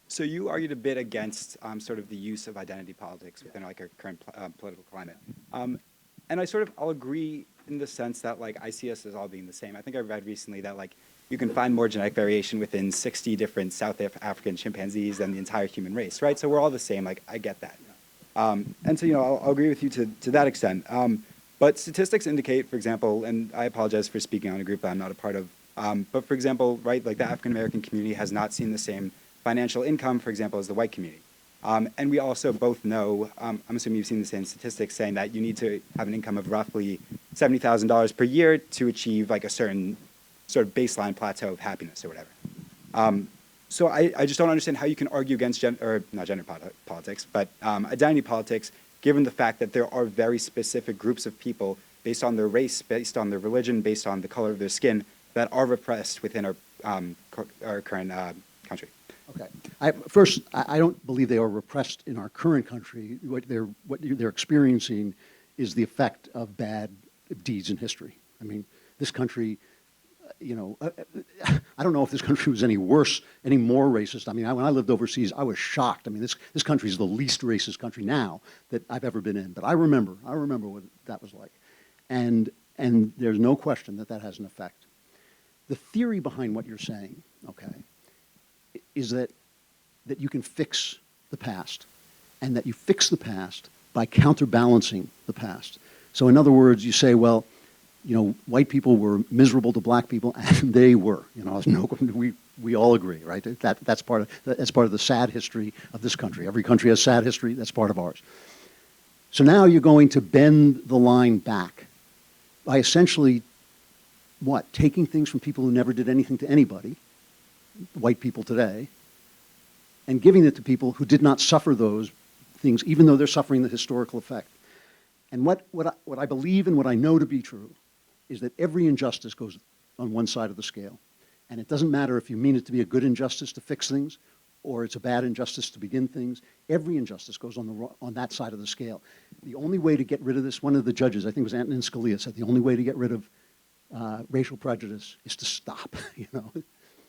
So you argued a bit against sort of the use of identity politics within like our current political climate. And I sort of, I'll agree in the sense that like I see us as all being the same. I think I read recently that like you can find more genetic variation within 60 different South African chimpanzees than the entire human race, right? So we're all the same, like I get that. And so, I'll agree with you to that extent. But statistics indicate, for example, and I apologize for speaking on a group that I'm not a part of, but for example, right, like the African American community has not seen the same financial income, for example, as the white community. And we also both know, I'm assuming you've seen the same statistics saying that you need to have an income of roughly $70,000 per year to achieve like a certain sort of baseline plateau of happiness or whatever. So I just don't understand how you can argue against not gender politics, but identity politics, given the fact that there are very specific groups of people based on their race, based on their religion, based on the color of their skin, that are repressed within our current country. Okay. First, I don't believe they are repressed in our current country. What they're experiencing is the effect of bad deeds in history. I mean, this country, I don't know if this country was any worse, any more racist. I mean, when I lived overseas, I was shocked. I mean, this country is the least racist country now that I've ever been in. But I remember what that was like. And there's no question that that has an effect. The theory behind what you're saying, okay, is that you can fix the past, and that you fix the past by counterbalancing the past. So in other words, you say, well, white people were miserable to black people, and they were. We all agree, right? That's part of the sad history of this country. Every country has sad history. That's part of ours. So now you're going to bend the line back by essentially what? Taking things from people who never did anything to anybody, white people today, and giving it to people who did not suffer those things, even though they're suffering the historical effect. And what I believe and what I know to be true is that every injustice goes on one side of the scale. And it doesn't matter if you mean it to be a good injustice to fix things or it's a bad injustice to begin things. Every injustice goes on that side of the scale. The only way to get rid of this, one of the judges, I think it was Antonin Scalia, said the only way to get rid of racial prejudice is to stop,